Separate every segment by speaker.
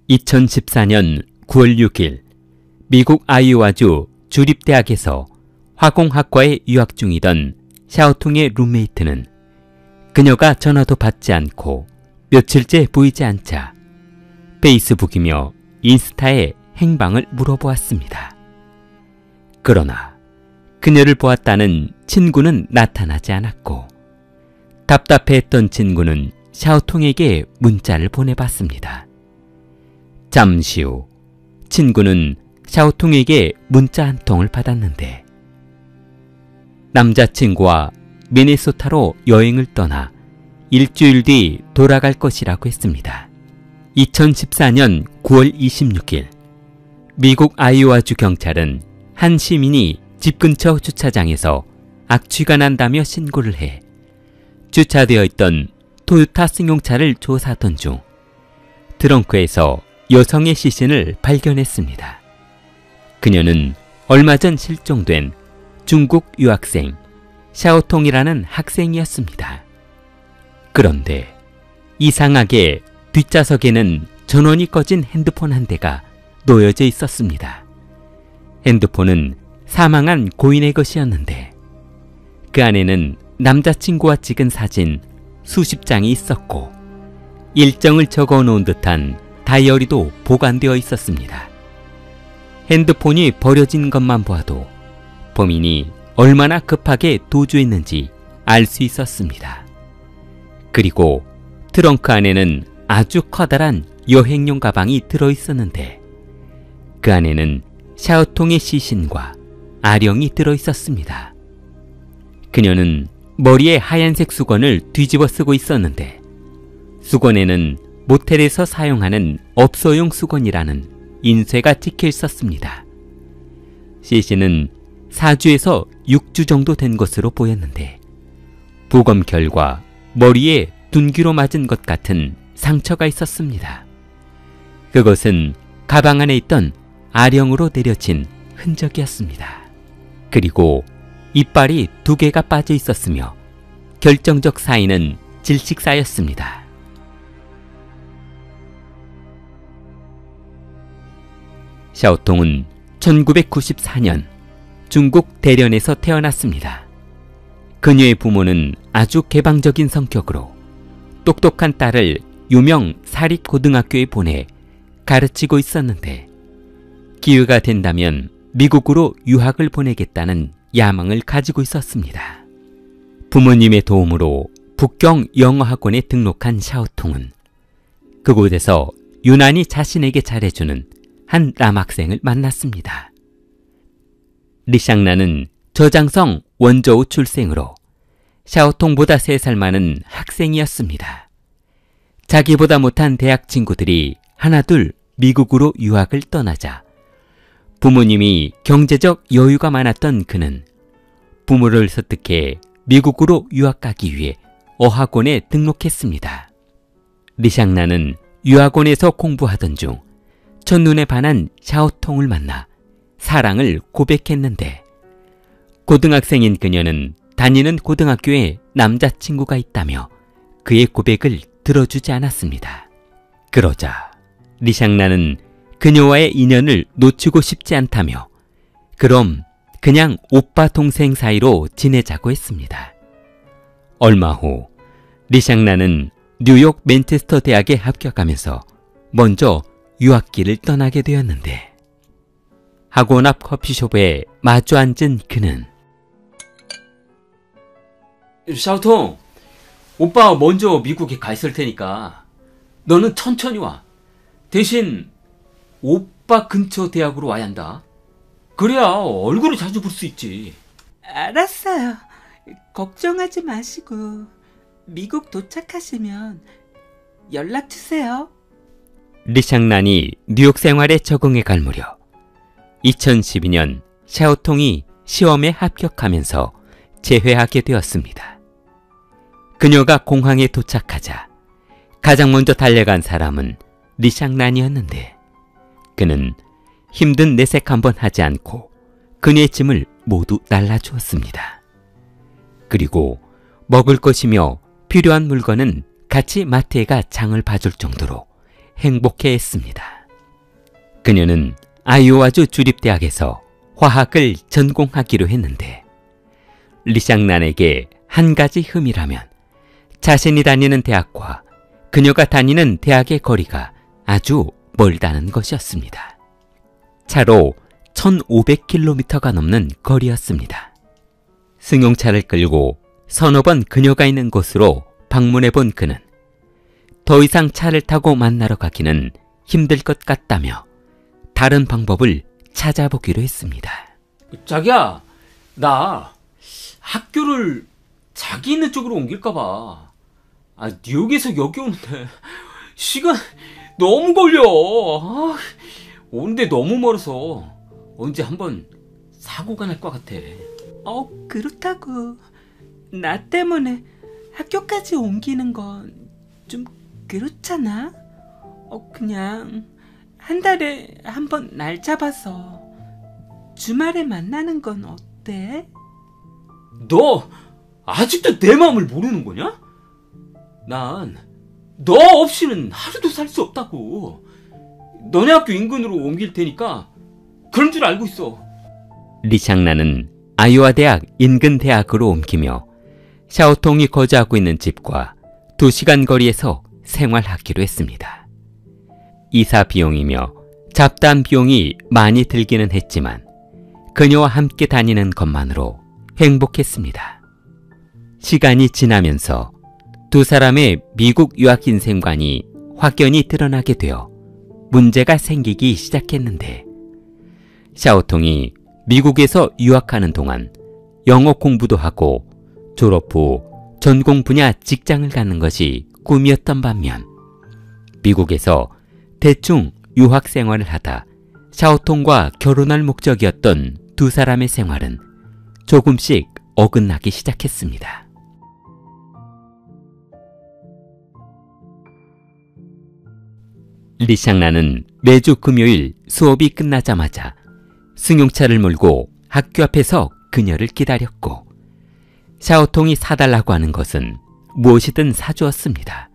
Speaker 1: 2014년 9월 6일 미국 아이오와주 주립대학에서 화공학과에 유학 중이던 샤오통의 룸메이트는 그녀가 전화도 받지 않고 며칠째 보이지 않자 페이스북이며 인스타에 행방을 물어보았습니다. 그러나 그녀를 보았다는 친구는 나타나지 않았고 답답해했던 친구는 샤오통에게 문자를 보내봤습니다. 잠시 후 친구는 샤오통에게 문자 한 통을 받았는데 남자친구와 미네소타로 여행을 떠나 일주일 뒤 돌아갈 것이라고 했습니다. 2014년 9월 26일 미국 아이오와주 경찰은 한 시민이 집 근처 주차장에서 악취가 난다며 신고를 해 주차되어 있던 토요타 승용차를 조사하던 중 트렁크에서 여성의 시신을 발견했습니다. 그녀는 얼마 전 실종된 중국 유학생 샤오통이라는 학생이었습니다. 그런데 이상하게 뒷좌석에는 전원이 꺼진 핸드폰 한 대가 놓여져 있었습니다. 핸드폰은 사망한 고인의 것이었는데 그 안에는 남자친구와 찍은 사진 수십 장이 있었고 일정을 적어 놓은 듯한 다이어리도 보관되어 있었습니다. 핸드폰이 버려진 것만 보아도 범인이 얼마나 급하게 도주했는지 알 수 있었습니다. 그리고 트렁크 안에는 아주 커다란 여행용 가방이 들어있었는데 그 안에는 샤오통의 시신과 아령이 들어있었습니다. 그녀는 머리에 하얀색 수건을 뒤집어 쓰고 있었는데 수건에는 모텔에서 사용하는 업소용 수건이라는 인쇄가 찍혀 있었습니다. 시신은 4주에서 6주 정도 된 것으로 보였는데 부검 결과 머리에 둔기로 맞은 것 같은 상처가 있었습니다. 그것은 가방 안에 있던 아령으로 내려진 흔적이었습니다. 그리고 이빨이 2개가 빠져 있었으며 결정적 사인은 질식사였습니다. 샤오통은 1994년 중국 대련에서 태어났습니다. 그녀의 부모는 아주 개방적인 성격으로 똑똑한 딸을 유명 사립고등학교에 보내 가르치고 있었는데 기회가 된다면 미국으로 유학을 보내겠다는 야망을 가지고 있었습니다. 부모님의 도움으로 북경 영어학원에 등록한 샤오통은 그곳에서 유난히 자신에게 잘해주는 한 남학생을 만났습니다. 리샹나는 저장성 원저우 출생으로 샤오통보다 3살 많은 학생이었습니다. 자기보다 못한 대학 친구들이 하나둘 미국으로 유학을 떠나자 부모님이 경제적 여유가 많았던 그는 부모를 설득해 미국으로 유학 가기 위해 어학원에 등록했습니다. 리샹나는 유학원에서 공부하던 중 첫눈에 반한 샤오통을 만나 사랑을 고백했는데 고등학생인 그녀는 다니는 고등학교에 남자친구가 있다며 그의 고백을 들어주지 않았습니다. 그러자 리샹나는 그녀와의 인연을 놓치고 싶지 않다며 그럼 그냥 오빠 동생 사이로 지내자고 했습니다. 얼마 후 리샹나는 뉴욕 맨체스터 대학에 합격하면서 먼저 유학길을 떠나게 되었는데 학원 앞 커피숍에 마주 앉은 그는 샤오통, 오빠 먼저 미국에 가 있을 테니까 너는 천천히 와. 대신 오빠 근처 대학으로 와야 한다. 그래야 얼굴을 자주 볼 수 있지.
Speaker 2: 알았어요. 걱정하지 마시고 미국 도착하시면 연락 주세요.
Speaker 1: 리샹난이 뉴욕 생활에 적응해 갈 무렵 2012년 샤오통이 시험에 합격하면서 재회하게 되었습니다. 그녀가 공항에 도착하자 가장 먼저 달려간 사람은 리샹난이었는데 그는 힘든 내색 한번 하지 않고 그녀의 짐을 모두 날라주었습니다. 그리고 먹을 것이며 필요한 물건은 같이 마트에 가 장을 봐줄 정도로 행복해했습니다.
Speaker 3: 그녀는 아이오와주 주립대학에서 화학을 전공하기로 했는데 리샹난에게 한 가지 흠이라면 자신이 다니는 대학과 그녀가 다니는 대학의 거리가 아주 멀다는 것이었습니다. 차로 1500km가 넘는 거리였습니다. 승용차를 끌고 서너 번 그녀가 있는 곳으로 방문해 본 그는 더 이상 차를 타고 만나러 가기는 힘들 것 같다며 다른 방법을 찾아보기로 했습니다.
Speaker 1: 자기야, 나 학교를 자기 있는 쪽으로 옮길까봐. 뉴욕에서 여기 오는데 시간 너무 걸려. 오는데 너무 멀어서 언제 한번 사고가 날 것 같아.
Speaker 2: 그렇다고 나 때문에 학교까지 옮기는 건 좀 그렇잖아. 그냥 한 달에 한 번 날 잡아서 주말에 만나는 건 어때?
Speaker 1: 너 아직도 내 마음을 모르는 거냐? 난 너 없이는 하루도 살 수 없다고. 너네 학교 인근으로 옮길 테니까 그런 줄 알고 있어.
Speaker 3: 리샹난은 아이오와 대학 인근 대학으로 옮기며 샤오통이 거주하고 있는 집과 2시간 거리에서 생활하기로 했습니다. 이사 비용이며 잡다한 비용이 많이 들기는 했지만 그녀와 함께 다니는 것만으로 행복했습니다. 시간이 지나면서 두 사람의 미국 유학 인생관이 확연히 드러나게 되어 문제가 생기기 시작했는데 샤오통이 미국에서 유학하는 동안 영어 공부도 하고 졸업 후 전공 분야 직장을 갖는 것이 꿈이었던 반면 미국에서 대충 유학 생활을 하다 샤오통과 결혼할 목적이었던 두 사람의 생활은 조금씩 어긋나기 시작했습니다. 리샹난은 매주 금요일 수업이 끝나자마자 승용차를 몰고 학교 앞에서 그녀를 기다렸고 샤오통이 사달라고 하는 것은 무엇이든 사주었습니다.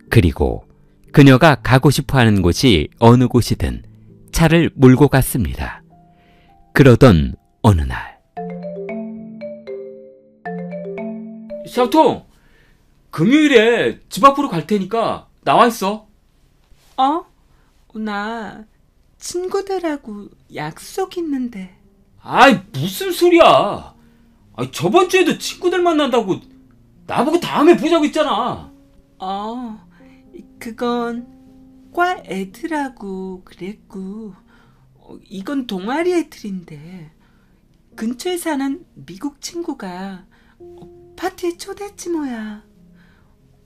Speaker 3: 그리고 그녀가 가고 싶어하는 곳이 어느 곳이든 차를 몰고 갔습니다. 그러던 어느 날
Speaker 1: 샤오통, 금요일에 집 앞으로 갈 테니까 나와 있어.
Speaker 2: 나 친구들하고 약속 있는데.
Speaker 1: 무슨 소리야. 저번 주에도 친구들 만난다고 나보고 다음에 보자고 했잖아.
Speaker 2: 그건 과 애들하고 그랬고, 이건 동아리 애들인데 근처에 사는 미국 친구가 파티에 초대했지 뭐야.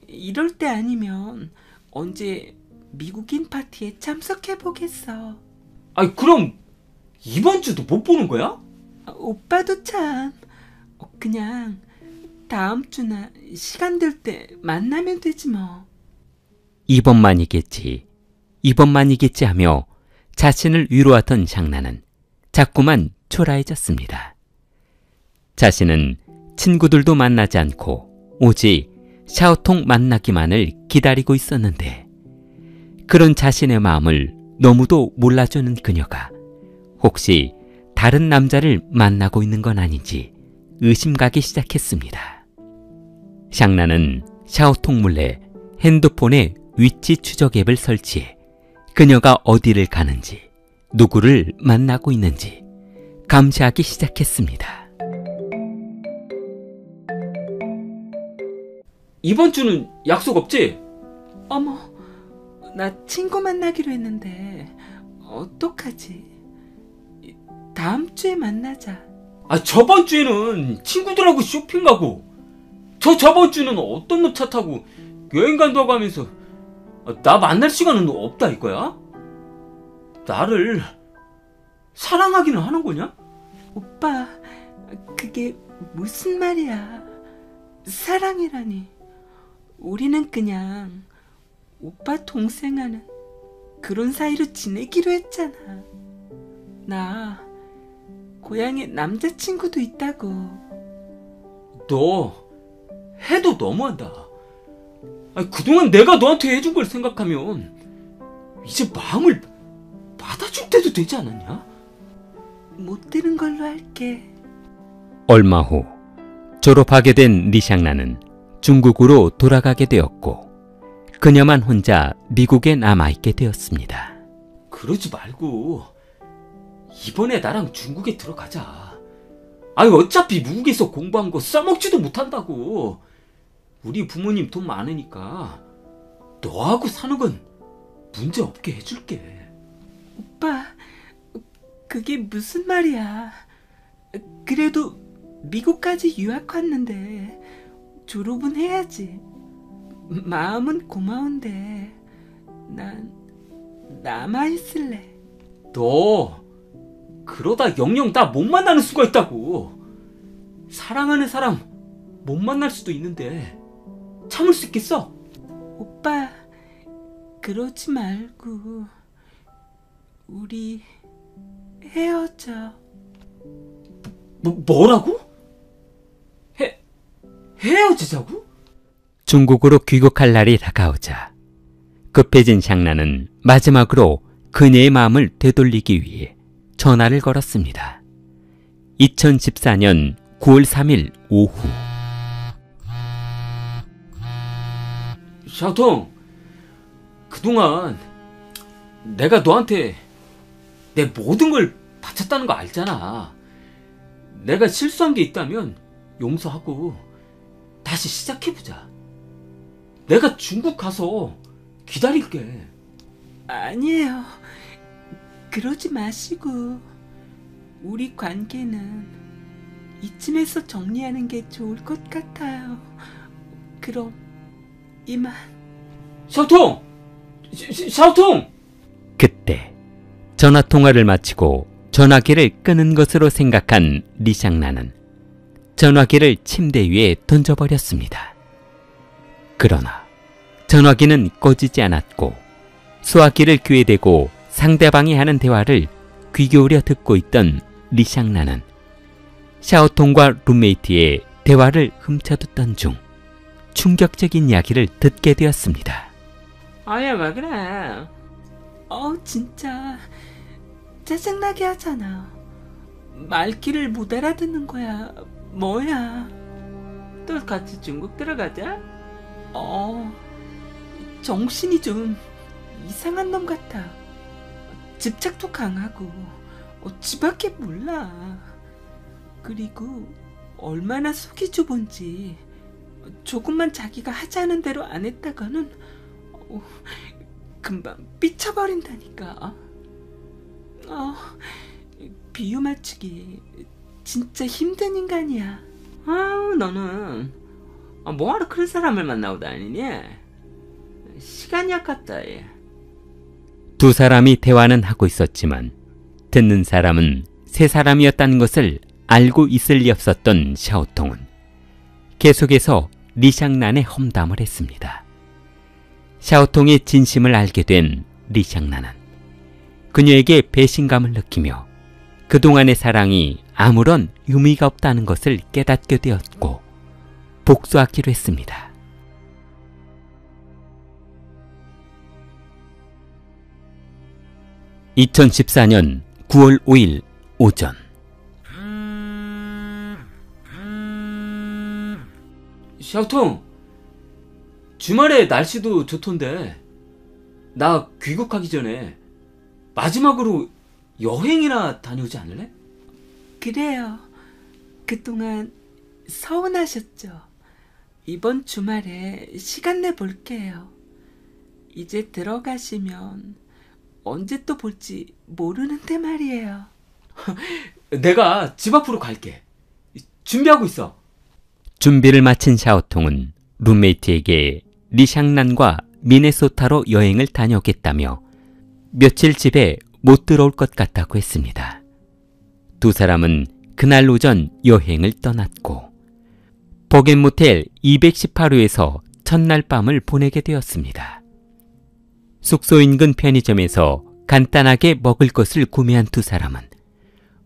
Speaker 2: 이럴 때 아니면 언제 미국인 파티에 참석해보겠어.
Speaker 1: 그럼 이번 주도 못 보는 거야?
Speaker 2: 오빠도 참. 그냥 다음 주나 시간 될 때 만나면 되지 뭐.
Speaker 3: 이번만이겠지 하며 자신을 위로하던 샹나는 자꾸만 초라해졌습니다. 자신은 친구들도 만나지 않고 오직 샤오통 만나기만을 기다리고 있었는데 그런 자신의 마음을 너무도 몰라주는 그녀가 혹시 다른 남자를 만나고 있는 건 아닌지 의심가기 시작했습니다. 샹나는 샤오통 몰래 핸드폰에 위치 추적 앱을 설치해 그녀가 어디를 가는지 누구를 만나고 있는지 감시하기 시작했습니다.
Speaker 1: 이번 주는 약속 없지?
Speaker 2: 어머, 나 친구 만나기로 했는데 어떡하지? 다음 주에 만나자.
Speaker 1: 저번 주에는 친구들하고 쇼핑 가고 저번 주는 어떤 놈 차 타고 여행 간다고 하면서 나 만날 시간은 없다 이거야? 나를 사랑하기는 하는 거냐?
Speaker 2: 오빠, 그게 무슨 말이야? 사랑이라니. 우리는 그냥 오빠 동생 하는 그런 사이로 지내기로 했잖아. 나 고향에 남자친구도 있다고.
Speaker 1: 너 해도 너무한다. 그동안 내가 너한테 해준 걸 생각하면 이제 마음을 해줄 때도 되지 않았냐?
Speaker 2: 못 들은 걸로 할게.
Speaker 3: 얼마 후 졸업하게 된 리샹나는 중국으로 돌아가게 되었고 그녀만 혼자 미국에 남아있게 되었습니다.
Speaker 1: 그러지 말고 이번에 나랑 중국에 들어가자. 아니 어차피 미국에서 공부한 거 써먹지도 못한다고. 우리 부모님 돈 많으니까 너하고 사는 건 문제 없게 해줄게.
Speaker 2: 오빠, 그게 무슨 말이야. 그래도 미국까지 유학 왔는데 졸업은 해야지. 마음은 고마운데 난 남아있을래.
Speaker 1: 너 그러다 영영 나 못 만나는 수가 있다고. 사랑하는 사람 못 만날 수도 있는데 참을 수 있겠어?
Speaker 2: 오빠, 그러지 말고 우리 헤어져.
Speaker 1: 뭐라고? 헤어지자고?
Speaker 3: 중국으로 귀국할 날이 다가오자 급해진 샹나는 마지막으로 그녀의 마음을 되돌리기 위해 전화를 걸었습니다. 2014년 9월 3일 오후.
Speaker 1: 샤오통, 그동안 내가 너한테 내 모든 걸 바쳤다는 거 알잖아. 내가 실수한 게 있다면 용서하고 다시 시작해보자. 내가 중국 가서 기다릴게.
Speaker 2: 아니에요. 그러지 마시고 우리 관계는 이쯤에서 정리하는 게 좋을 것 같아요. 그럼 이만.
Speaker 1: 샤오통! 샤오통!
Speaker 3: 그때 전화통화를 마치고 전화기를 끄는 것으로 생각한 리샹나는 전화기를 침대 위에 던져버렸습니다. 그러나 전화기는 꺼지지 않았고 수화기를 귀에 대고 상대방이 하는 대화를 귀 기울여 듣고 있던 리샹나는 샤오통과 룸메이트의 대화를 훔쳐듣던 중 충격적인 이야기를 듣게 되었습니다.
Speaker 2: 아야, 왜 그래? 진짜 짜증나게 하잖아. 말귀를 못 알아듣는 거야. 뭐야? 또 같이 중국 들어가자? 정신이 좀 이상한 놈 같아. 집착도 강하고 지밖에 몰라. 그리고 얼마나 속이 좁은지 조금만 자기가 하자는 대로 안 했다가는 금방 삐쳐버린다니까. 비유 맞추기 진짜 힘든 인간이야. 너는 뭐하러 그런 사람을 만나고 다니니? 시간이 아깝다. 얘.
Speaker 3: 두 사람이 대화는 하고 있었지만 듣는 사람은 세 사람이었다는 것을 알고 있을 리 없었던 샤오통은 계속해서 리샹난의 험담을 했습니다. 샤오통의 진심을 알게 된 리샹난은 그녀에게 배신감을 느끼며 그동안의 사랑이 아무런 의미가 없다는 것을 깨닫게 되었고 복수하기로 했습니다. (2014년 9월 5일) 오전.
Speaker 1: 샤오통, 주말에 날씨도 좋던데 나 귀국하기 전에 마지막으로 여행이나 다녀오지 않을래?
Speaker 2: 그래요. 그동안 서운하셨죠? 이번 주말에 시간 내 볼게요. 이제 들어가시면 언제 또 볼지 모르는데 말이에요.
Speaker 1: 내가 집 앞으로 갈게. 준비하고 있어.
Speaker 3: 준비를 마친 샤오통은 룸메이트에게 리샹난과 미네소타로 여행을 다녀오겠다며 며칠 집에 못 들어올 것 같다고 했습니다. 두 사람은 그날 오전 여행을 떠났고 버겐모텔 218호에서 첫날 밤을 보내게 되었습니다. 숙소 인근 편의점에서 간단하게 먹을 것을 구매한 두 사람은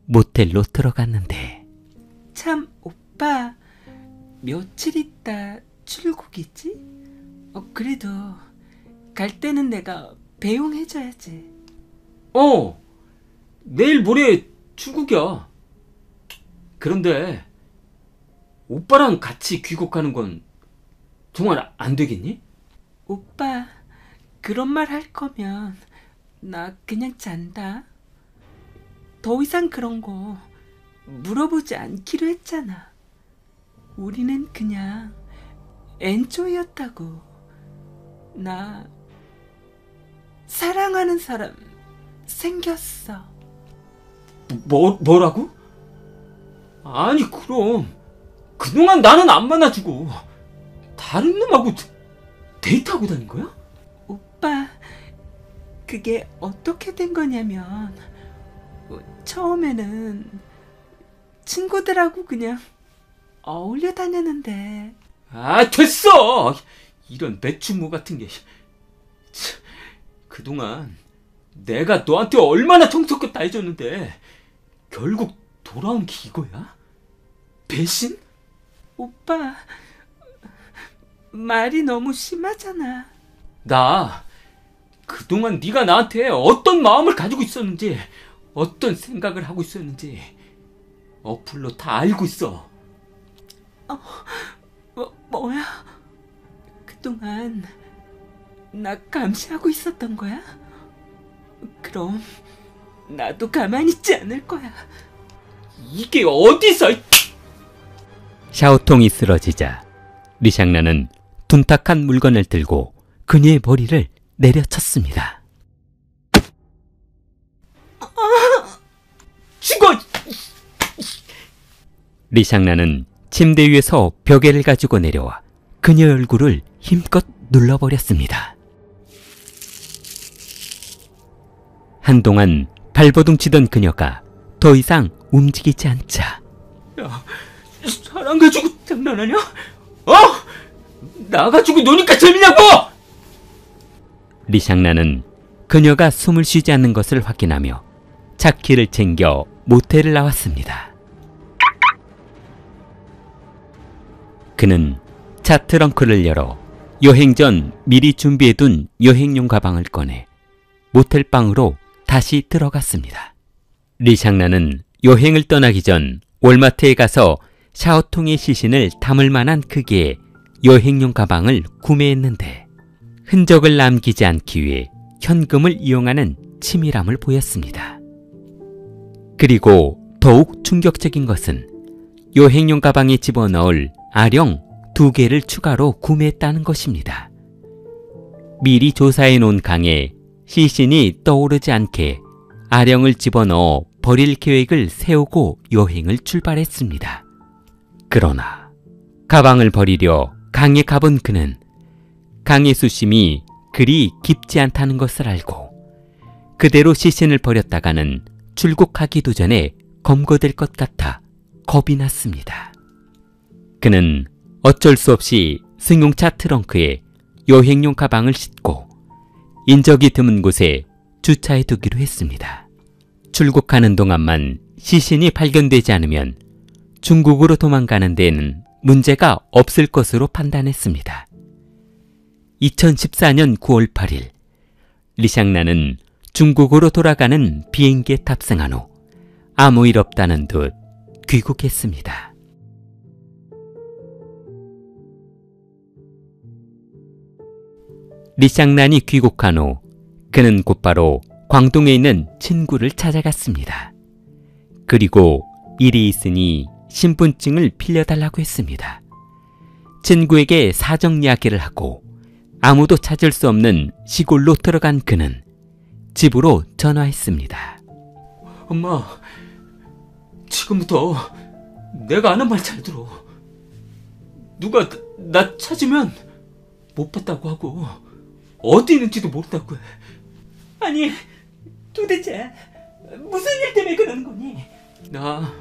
Speaker 3: 모텔로 들어갔는데
Speaker 2: 참, 오빠, 며칠 있다 출국이지? 그래도 갈 때는 내가 배웅해줘야지.
Speaker 1: 내일 모레 출국이야. 그런데 오빠랑 같이 귀국하는 건 정말 안 되겠니?
Speaker 2: 오빠, 그런 말 할 거면 나 그냥 잔다. 더 이상 그런 거 물어보지 않기로 했잖아. 우리는 그냥 엔조이였다고. 나 사랑하는 사람 생겼어.
Speaker 1: 뭐라고? 아니 그럼 그동안 나는 안 만나주고 다른 놈하고 데이트하고 다닌 거야?
Speaker 2: 오빠, 그게 어떻게 된 거냐면 처음에는 친구들하고 그냥 어울려 다녔는데.
Speaker 1: 아, 됐어! 이런 매춘모 같은 게. 그동안 내가 너한테 얼마나 정성껏 다 해줬는데 결국 돌아온 게 이거야? 배신?
Speaker 2: 오빠, 말이 너무 심하잖아.
Speaker 1: 나 그동안 네가 나한테 어떤 마음을 가지고 있었는지, 어떤 생각을 하고 있었는지 어플로 다 알고 있어.
Speaker 2: 뭐야? 그동안 나 감시하고 있었던 거야? 그럼 나도 가만히 있지 않을 거야.
Speaker 1: 이게 어디서?
Speaker 3: 샤오통이 쓰러지자 리샹나는 둔탁한 물건을 들고 그녀의 머리를 내려쳤습니다.
Speaker 1: 죽어!
Speaker 3: 리샹나는 침대 위에서 벽에를 가지고 내려와 그녀의 얼굴을 힘껏 눌러버렸습니다. 한동안 발버둥치던 그녀가 더 이상 움직이지 않자,
Speaker 1: 야, 사람 가지고 장난하냐? 나 가지고 노니까 재미냐고!
Speaker 3: 리샹나는 그녀가 숨을 쉬지 않는 것을 확인하며 차키를 챙겨 모텔을 나왔습니다. 그는 차 트렁크를 열어 여행 전 미리 준비해둔 여행용 가방을 꺼내 모텔방으로 다시 들어갔습니다. 리샹나는 여행을 떠나기 전 월마트에 가서 샤오통의 시신을 담을 만한 크기의 여행용 가방을 구매했는데 흔적을 남기지 않기 위해 현금을 이용하는 치밀함을 보였습니다. 그리고 더욱 충격적인 것은 여행용 가방에 집어넣을 아령 2개를 추가로 구매했다는 것입니다. 미리 조사해 놓은 강에 시신이 떠오르지 않게 아령을 집어넣어 버릴 계획을 세우고 여행을 출발했습니다. 그러나 가방을 버리려 강에 가본 그는 강의 수심이 그리 깊지 않다는 것을 알고 그대로 시신을 버렸다가는 출국하기도 전에 검거될 것 같아 겁이 났습니다. 그는 어쩔 수 없이 승용차 트렁크에 여행용 가방을 싣고 인적이 드문 곳에 주차해 두기로 했습니다. 출국하는 동안만 시신이 발견되지 않으면 중국으로 도망가는 데에는 문제가 없을 것으로 판단했습니다. 2014년 9월 8일, 리샹나는 중국으로 돌아가는 비행기에 탑승한 후 아무 일 없다는 듯 귀국했습니다. 리샹난이 귀국한 후 그는 곧바로 광동에 있는 친구를 찾아갔습니다. 그리고 일이 있으니 신분증을 빌려달라고 했습니다. 친구에게 사정 이야기를 하고 아무도 찾을 수 없는 시골로 들어간 그는 집으로 전화했습니다.
Speaker 1: 엄마, 지금부터 내가 아는 말 잘 들어. 누가 나 찾으면 못 봤다고 하고 어디 있는지도 모른다고 해.
Speaker 2: 아니, 도대체 무슨 일 때문에 그러는 거니?
Speaker 1: 나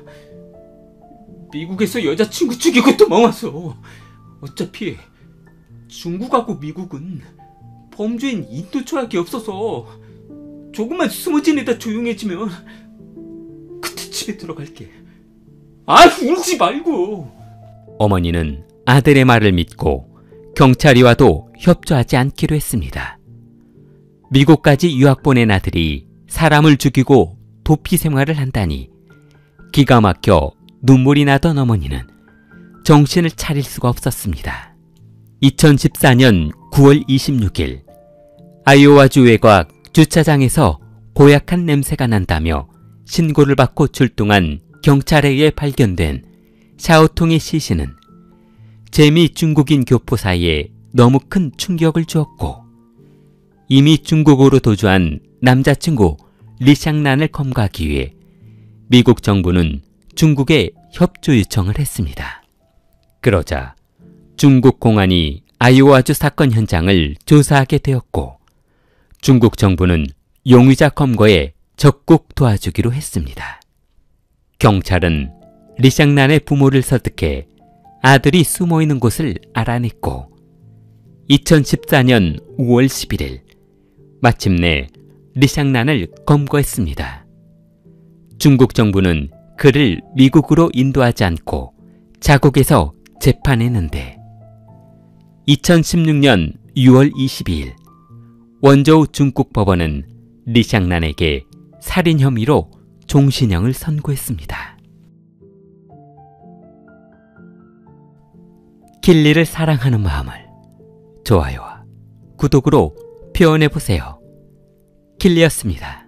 Speaker 1: 미국에서 여자친구 죽이고 도망왔어. 어차피 중국하고 미국은 범죄인 인도초약이 없어서 조금만 숨어 지내다 조용해지면 그때 집에 들어갈게. 울지 말고.
Speaker 3: 어머니는 아들의 말을 믿고 경찰이 와도 협조하지 않기로 했습니다. 미국까지 유학 보낸 아들이 사람을 죽이고 도피 생활을 한다니 기가 막혀 눈물이 나던 어머니는 정신을 차릴 수가 없었습니다. 2014년 9월 26일 아이오와주 외곽 주차장에서 고약한 냄새가 난다며 신고를 받고 출동한 경찰에 의해 발견된 샤오통의 시신은 재미 중국인 교포 사이에 너무 큰 충격을 주었고 이미 중국으로 도주한 남자친구 리샹난을 검거하기 위해 미국 정부는 중국에 협조 요청을 했습니다. 그러자 중국 공안이 아이오와주 사건 현장을 조사하게 되었고 중국 정부는 용의자 검거에 적극 도와주기로 했습니다. 경찰은 리샹난의 부모를 설득해 아들이 숨어있는 곳을 알아냈고 2014년 5월 11일 마침내 리샹난을 검거했습니다. 중국 정부는 그를 미국으로 인도하지 않고 자국에서 재판했는데 2016년 6월 22일 원저우 중국 법원은 리샹난에게 살인 혐의로 종신형을 선고했습니다. 킬리를 사랑하는 마음을 좋아요와 구독으로 표현해보세요. 킬리였습니다.